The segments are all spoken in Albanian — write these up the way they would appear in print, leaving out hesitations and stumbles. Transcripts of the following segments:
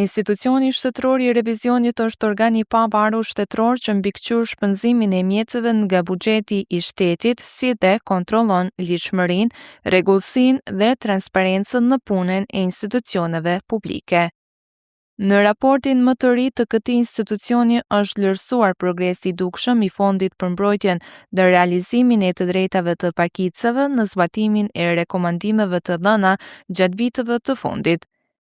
Institucioni shtetëror i revizionit është organi i pavarur shtetëror që mbikëqyr shpenzimin e mjeteve nga buxheti i shtetit, si dhe kontrollon ligjshmërinë, rregullsinë dhe transparencën në punën e institucioneve publike. Në raportin më të ri të këtij institucioni është vlerësuar progresi i dukshëm i Fondit për mbrojtjen dhe realizimin e të drejtave të pakicëve në zbatimin e rekomandimeve të dhëna gjatë viteve të fundit.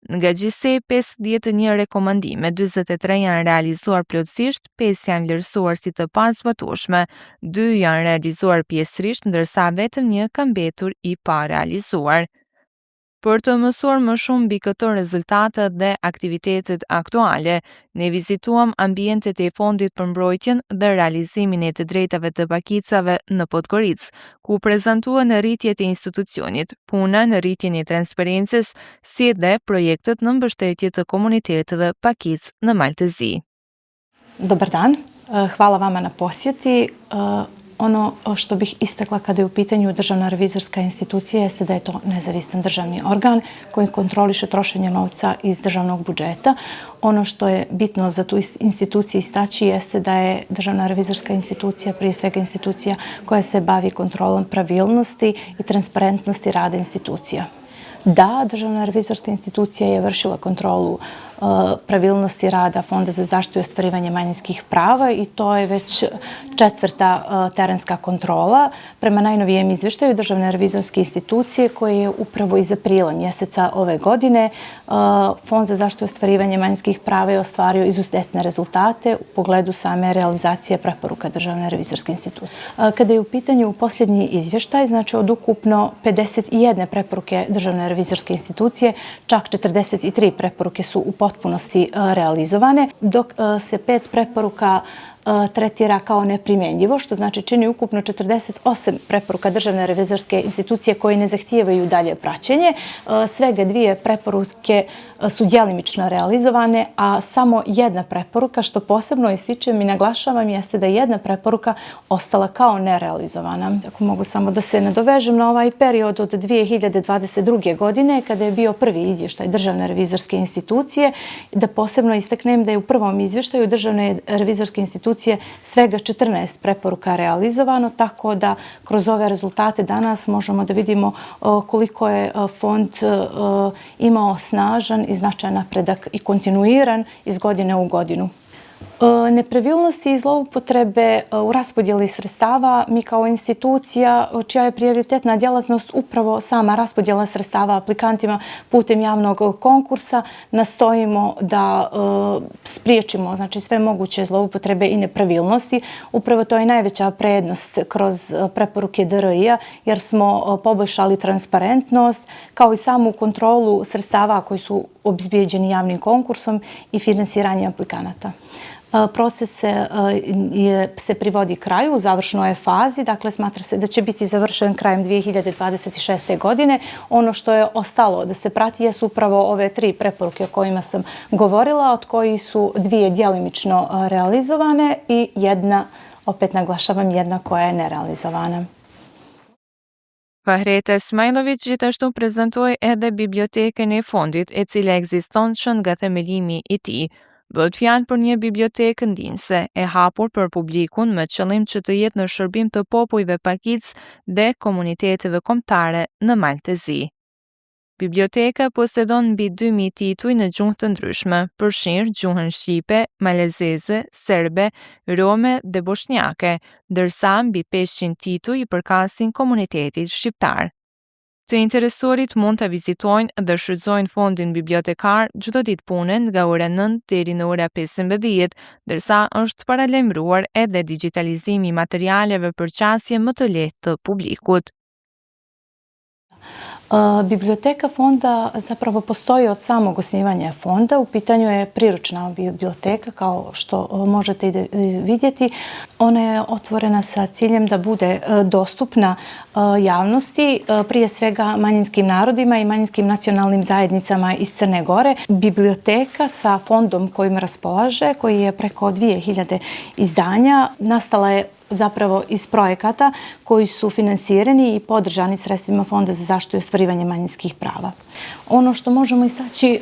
Nga gjithsej 51 rekomandime, 43 janë realizuar plotësisht, 5 janë vlerësuar si të pazbatueshme, 2 janë realizuar pjesërisht, ndërsa vetëm 1 ka mbetur i parealizuar. Për të mësuar më shumë mbi këto rezultate dhe aktivitetet aktuale, ne vizituam ambientet e Fondit për mbrojtjen dhe realizimin e të drejtave të pakicave në Podgoricë, ku prezantuan rritjet e institucionit, puna në rritjen e transparencës, si dhe projektet në mbështetje të komuniteteve pakic në Maltezi. Dobar dan, hvala vama na posjeti. Ono što bih istakla kada je u pitanju Državna revizorska institucija jeste da je to nezavistan državni organ koji kontroliše trošenje novca iz državnog budžeta. Ono što je bitno za tu instituciju istaći jeste da je Državna revizorska institucija prije svega institucija koja se bavi kontrolom pravilnosti i transparentnosti rada institucija. Da, Državna revizorska institucija je vršila kontrolu pravilnosti rada Fonda za zaštitu i ostvarivanje manjinskih prava i to je već 4. terenska kontrola. Prema najnovijem izveštaju Državne revizorske institucije koje je upravo iz aprila mjeseca ove godine Fond za zaštitu i ostvarivanje manjinskih prava je ostvario izuzetne rezultate u pogledu same realizacije preporuka Državne revizorske institucije. Kada je u pitanju posljednji izvještaj, znači od ukupno 51 preporuke Državne revizorske institucije, čak 43 preporuke su u potpunosti realizovane, dok se 5 preporuka tretira kao neprimjenjivo, što znači čini ukupno 48 preporuka Državne revizorske institucije koji ne zahtijevaju dalje praćenje. Svega 2 preporuke su djelimično realizovane, a samo 1 preporuka, što posebno ističem i naglašavam, jeste da je 1 preporuka ostala kao nerealizovana. Ako mogu samo da se nadovežem na ovaj period od 2022. godine, kada je bio prvi izvještaj Državne revizorske institucije, da posebno istaknem da je u prvom izvještaju Državne revizorske institucije svega 14 preporuka realizovano, tako da kroz ove rezultate danas možemo da vidimo koliko je fond imao snažan i značajan napredak i kontinuiran iz godine u godinu. Nepravilnosti i zloupotrebe u raspodjeli sredstava mi kao institucija čija je prioritetna djelatnost upravo sama raspodjela sredstava aplikantima putem javnog konkursa nastojimo da spriječimo znači sve moguće zloupotrebe i nepravilnosti. Upravo to je najveća prednost kroz preporuke DRI-a jer smo poboljšali transparentnost kao i samu kontrolu sredstava koji su obezbijeđeni javnim konkursom i finansiranje aplikanata. Proces se privodi kraju, u završnoj je fazi, dakle smatra se da će biti završen krajem 2026. godine. Ono što je ostalo da se prati jesu upravo ove 3 preporuke o kojima sam govorila, od kojih su 2 djelimično realizovane i 1, opet naglašavam, 1 koja je nerealizovana. Fahreta Smajlović gjithashtu prezantoi edhe bibliotekën e fondit, e cila ekziston që nga themelimi i tij. Bëhet fjalë për një bibliotekë ndihmëse, e hapur për publikun me qëllim që të jetë në shërbim të popujve pakic dhe komuniteteve kombëtare në Maltezi. Biblioteka posedon mbi 2000 tituj në gjuhë të ndryshme, përfshirë gjuhën shqipe, malezeze, serbe, rome dhe bosnjake, ndërsa mbi 500 tituj i përkasin komunitetit shqiptar. Të interesuarit mund të vizitojnë dhe shfrytëzojnë fondin bibliotekar çdo ditë punën nga ora 9 deri në ora 15, ndërsa është paralajmëruar edhe digitalizimi i materialeve për qasje më të lehtë të publikut. Biblioteka fonda zapravo postoji od samog osnivanja fonda. U pitanju je priručna biblioteka, kao što možete i vidjeti. Ona je otvorena sa ciljem da bude dostupna javnosti, prije svega manjinskim narodima i manjinskim nacionalnim zajednicama iz Crne Gore. Biblioteka sa fondom kojim raspolaže, koji je preko 2000 izdanja, nastala je zapravo iz projekata koji su finansirani i podržani sredstvima Fonda za zaštitu i ostvarivanje manjinskih prava. Ono što možemo istaći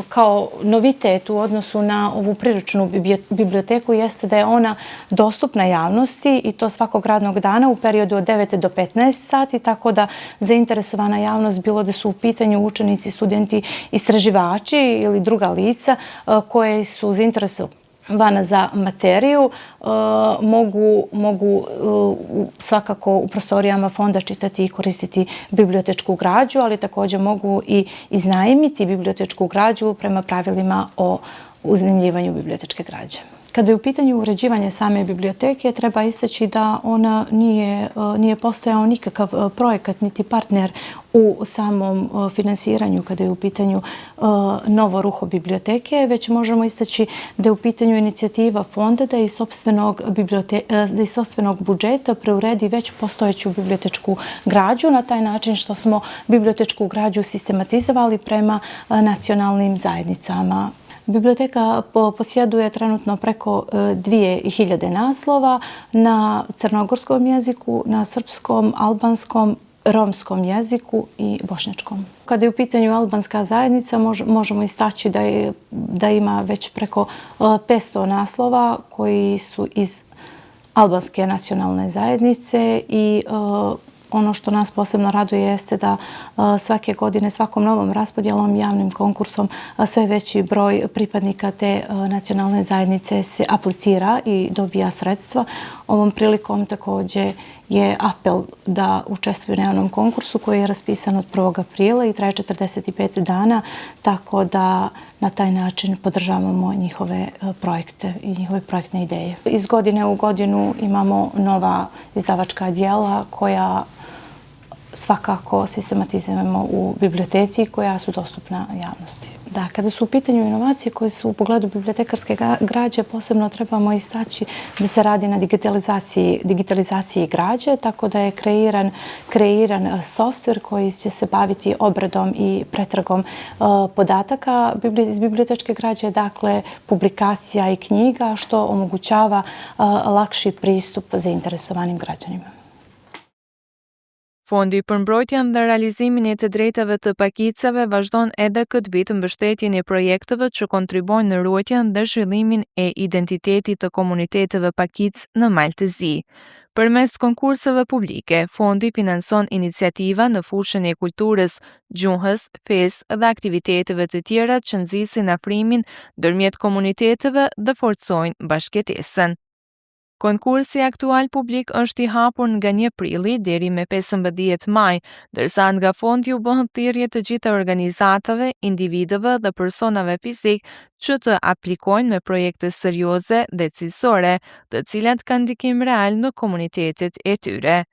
kao novitet u odnosu na ovu priručnu biblioteku jeste da je ona dostupna javnosti i to svakog radnog dana u periodu od 9 do 15 sati, tako da zainteresovana javnost, bilo da su u pitanju učenici, studenti, istraživači ili druga lica koje su zainteresovana za materiju, mogu svakako u prostorijama fonda čitati i koristiti bibliotečku građu, ali također mogu i iznajmiti bibliotečku građu prema pravilima o iznajmljivanju bibliotečke građe. Kada je u pitanju uređivanje same biblioteke, treba istaći da ona nije postojao nikakav projekat niti partner u samom finansiranju kada je u pitanju novo ruho biblioteke, već možemo istaći da je u pitanju inicijativa fonda da iz sopstvenog budžeta preuredi već postojeću bibliotečku građu na taj način što smo bibliotečku građu sistematizovali prema nacionalnim zajednicama. Biblioteka posjeduje trenutno preko 2000 naslova na crnogorskom jeziku, na srpskom, albanskom, romskom jeziku i bošnjačkom. Kada je u pitanju albanska zajednica, možemo istaći da ima već preko 500 naslova koji su iz albanske nacionalne zajednice i ono što nas posebno raduje jeste da svake godine, svakom novom raspodjelom, javnim konkursom, sve veći broj pripadnika te nacionalne zajednice se aplicira i dobija sredstva. Ovom prilikom također je apel da učestvuju na javnom konkursu koji je raspisan od 1. aprila i traje 45 dana, tako da na taj način podržavamo njihove projekte i njihove projektne ideje. Iz godine u godinu imamo nova izdavačka djela koja svakako sistematizujemo u biblioteci koja su dostupna javnosti. Da, kada su u pitanju inovacije koje su u pogledu bibliotekarske građe, posebno trebamo istaći da se radi na digitalizaciji građe, tako da je kreiran softver koji će se baviti obradom i pretragom podataka iz bibliotečke građe, dakle publikacija i knjiga, što omogućava lakši pristup zainteresovanim građanima. Fondi për mbrojtjen dhe realizimin e të drejtave të pakicave vazhdon edhe këtë vit mbështetjen e projekteve që kontribojnë në ruajtjen dhe zhvillimin e identitetit të komuniteteve pakic në Maltëzi. Përmes konkurseve publike, fondi finanson iniciativa në fushën e kulturës, gjuhës, fesë dhe aktiviteteve të tjera që nxisin afrimin ndërmjet komuniteteve dhe forcojnë bashkëtesën. Konkursi aktual publik është i hapur nga 1 prilli deri me 15 maj, ndërsa nga fondi u bëhen thirrje të gjitha organizatave, individëve dhe personave fizik që të aplikojnë me projekte serioze dhe cilësore, të cilat kanë ndikim real në komunitetet e tyre.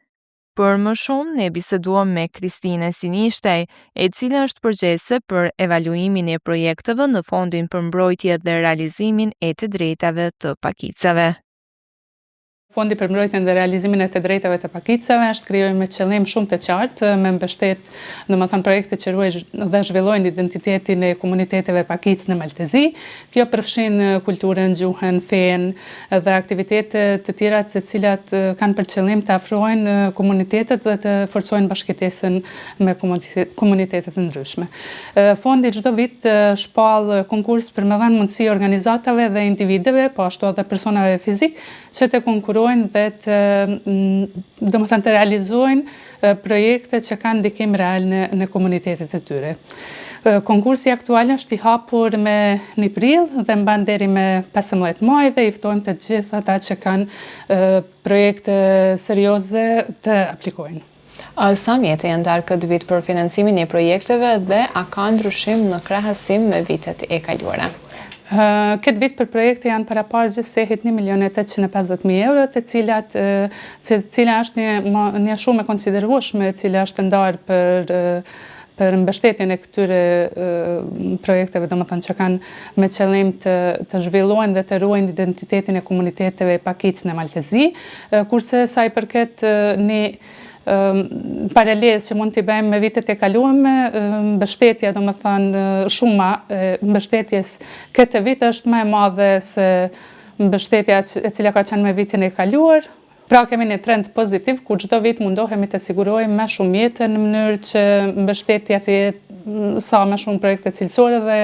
Për më shumë, ne biseduam me Kristine Sinishtej, e cila është përgjegjëse për evaluimin e projekteve në Fondin për mbrojtje dhe realizimin e të drejtave të pakicave. Fondi për mbrojtjen dhe realizimin e të drejtave të pakicave është krijuar me qëllim shumë të qartë, me mbështet, domethënë projekte që ruajnë dhe zhvillojnë identitetin e komuniteteve pakic në Maltëzi. Kjo përfshin kulturën, gjuhën, fenë dhe aktivitete të tjera të cilat kanë për qëllim të afrojnë komunitetet dhe të forcojnë bashkëtesën me komunitete të ndryshme. Fondi çdo vit shpall konkurs për me dhënë mundësi organizatave dhe individëve, po ashtu edhe personave fizik që të konkurojnë dhe të realizojnë projekte që kanë ndikim real në komunitetet e tyre. Konkursi aktual është i hapur me 1 prill dhe mban deri me 15 maj dhe i ftojmë të gjithë ata që kanë projekte serioze të aplikojnë. Sa mjete janë darë këtë vit për financimin e projekteve dhe a ka ndryshim në krahasim me vitet e kaluara? Këtë vit për projekte janë paraparë gjithsehit 1.850.000 euro, cila është një shumë e konsiderueshme, cila është ndarë për mbështetjen e këtyre projekteve, domethënë që kanë me qëllim të zhvillojnë dhe të ruajnë identitetin e komuniteteve pakic në Maltëzi, kurse sa i përket një paralelës që mund t'i bëjmë me vitet e kaluame, mbështetja, domethënë shuma mbështetjes këtë vit është më e madhe se mbështetja e cila ka qenë me vitin e kaluar. Pra kemi një trend pozitiv ku çdo vit mundohemi të sigurojmë më shumë jetë në mënyrë që mbështetja të jetë sa më shumë projekte cilësore dhe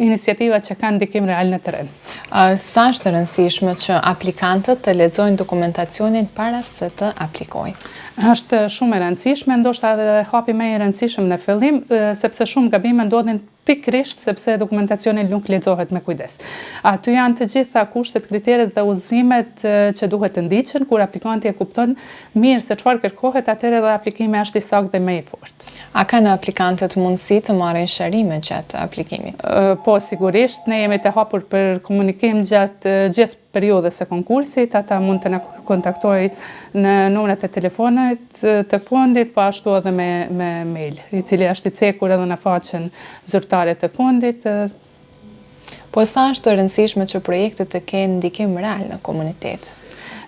iniciativa që kanë ndikim real në terren. Sa është e rëndësishme që aplikantët të lexojnë dokumentacionin para se të aplikojnë? Është shumë e rëndësishme, ndoshta edhe hapi më i rëndësishëm në fillim, sepse shumë gabime ndodhin pikërisht sepse dokumentacioni nuk lexohet me kujdes. Aty janë të gjitha kushtet, kriteret dhe udhëzimet që duhet të ndiqen kur aplikanti e kupton mirë se çfarë kërkohet, atëherë edhe aplikimi është i saktë dhe më i fortë. A kanë aplikantët mundësi të marrin shërime gjatë aplikimit? Po, sigurisht, ne jemi të hapur për komunikim gjatë gjithë periudhës së konkursit, ata mund të na kontaktojnë në numrat e telefonit të fundit, po ashtu edhe me mail, i cili është i cekur edhe në faqen zyrtare të fundit. Po sa është e rëndësishme që projektet të kenë ndikim real në komunitet?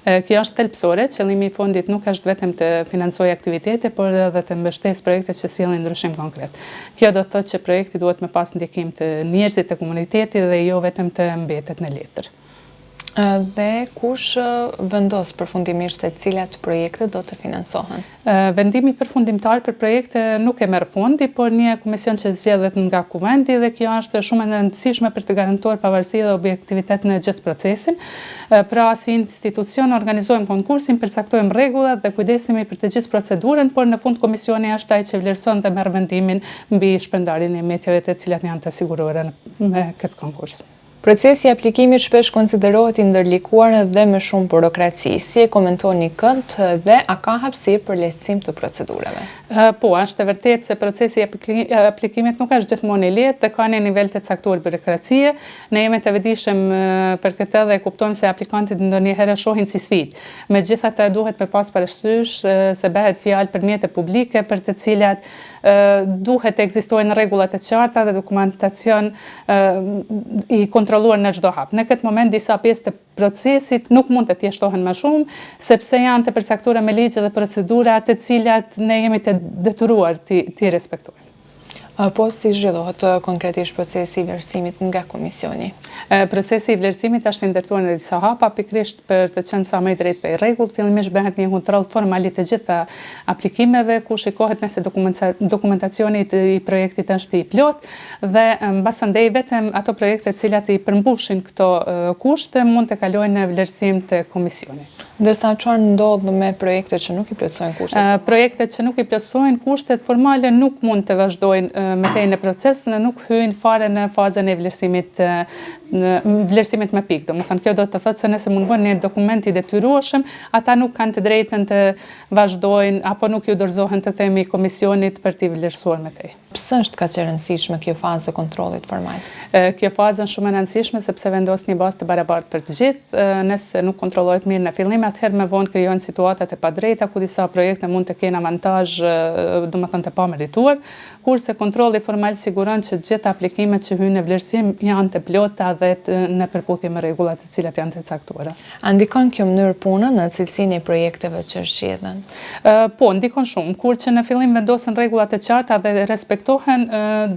Kjo është thelbësore, qëllimi i fondit nuk është vetëm të financojë aktivitete, por edhe të mbështesë projekte që sjellin ndryshim konkret. Kjo do të thotë që projekti duhet me pas ndikim të njerëzit të komunitetit dhe jo vetëm të mbetet në letër. Dhe kush vendos përfundimisht se cilat projekte do të financohen? Vendimi përfundimtar për projekte nuk e merr fondi, por një komision që zgjedhet nga kuvendi dhe kjo është shumë e rëndësishme për të garantuar pavarësi dhe objektivitet në gjithë procesin. Pra, si institucion organizojmë konkursin, përcaktojmë rregullat dhe kujdesemi për të gjithë procedurën, por në fund komisioni është ai që vlerëson dhe merr vendimin mbi shpërndarjen e mjeteve të cilat janë të siguruara me këtë konkurs. Procesi i aplikimit shpesh konsiderohet i ndërlikuar dhe me shumë burokraci. Si e komentoni këtë dhe a ka hapësirë për lehtësim të procedurave? Po, është e vërtetë se procesi i aplikimit nuk është gjithmonë i lehtë dhe ka një nivel të caktuar burokracie. Ne jemi të vetëdijshëm për këtë dhe kuptojmë se aplikantit ndonjëherë shohin si sfidë. Megjithatë, duhet me pas parasysh se bëhet fjalë për mjete publike për të cilat duhet të ekzistojnë rregullat e qarta dhe dokumentacion i kontrolluar në çdo hap. Në këtë moment disa pjesë të procesit nuk mund të thjeshtohen më shumë, sepse janë të përcaktuara me ligje dhe procedura të cilat ne jemi të detyruar t'i respektojmë. Po si zhvillohet konkretisht procesi i vlerësimit nga komisioni? Procesi i vlerësimit është ndërtuar në disa hapa, pikërisht për të qenë sa më i drejtë për rregull. Fillimisht bëhet një kontroll formal të gjitha aplikimeve, ku shikohet nëse dokumentacioni i projektit është i plot dhe mbasandej vetëm ato projekte të cilat i përmbushin këto kushte mund të kalojnë në vlerësim të komisionit. Ndërsa çfarë ndodh me projektet që nuk i plotësojnë kushtet? Projektet që nuk i plotësojnë kushtet formale nuk mund të vazhdojnë me tej në proces, nuk hyjnë fare në fazën e vlerësimit me pikë. Domethënë kjo do të thotë se nëse mund bëhen një dokument i detyrueshëm, ata nuk kanë të drejtën të vazhdojnë apo nuk ju dorëzohen të themi komisionit për t'i vlerësuar me tej. Pse është kaq e rëndësishme kjo fazë e kontrollit formal? Kjo fazë është shumë e rëndësishme sepse vendos një bazë të barabartë për të gjithë. Nëse nuk kontrollohet mirë në fillim, atëherë më vonë krijohen situatat e padrejta ku disa projekte mund të kenë avantazh, domethënë të pamerituar, kurse kontrolli formal siguron që të gjitha aplikimet që hyjnë në vlerësim janë të plota dhe në përputhje me rregullat të cilat janë të caktuara. A ndikon kjo mënyrë pune në cilësinë e projekteve që zgjedhen? Po, ndikon shumë. Kur që në fillim vendosen rregullat e qarta dhe respektohen,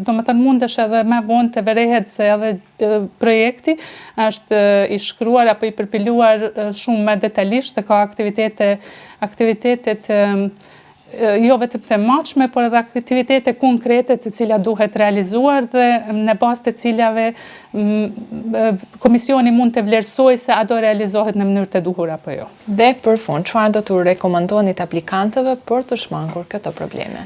domethënë mundesh edhe më vonë të verehet se edhe projekti është i shkruar apo i përpiluar shumë më detajisht dhe ka aktivitetet jo vetëm të matshme, por edhe aktivitete konkrete të cilat duhet realizuar dhe në bazë të cilave komisioni mund të vlerësojë se a do realizohet në mënyrë të duhur apo jo. Dhe për fund, çfarë do t'u rekomandoni aplikantëve për të shmangur këto probleme?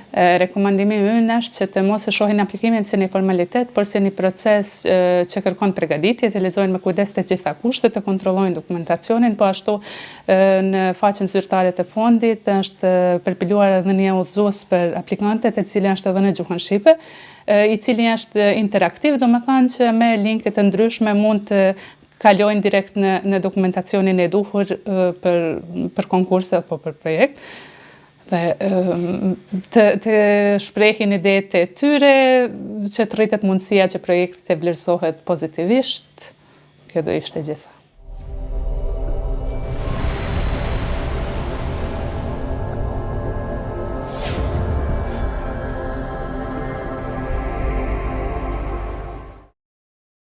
Rekomandimi ynë është që të mos e shohin aplikimin si një formalitet, por si një proces që kërkon përgatitje, të lexojnë me kujdes të gjitha kushtet, të kontrollojnë dokumentacionin, po ashtu në faqen zyrtare të fondit është përpiluar edhe një udhëzues për aplikantët, e cili është edhe në gjuhën shqipe, i cili është interaktiv, domethënë që me linke të ndryshme mund të kalojnë direkt në dokumentacionin e duhur për konkurse apo për projekt. Dhe të shprehin idetë e tyre, që të rritet mundësia që projekti të vlerësohet pozitivisht. Kjo do ishte gjithë.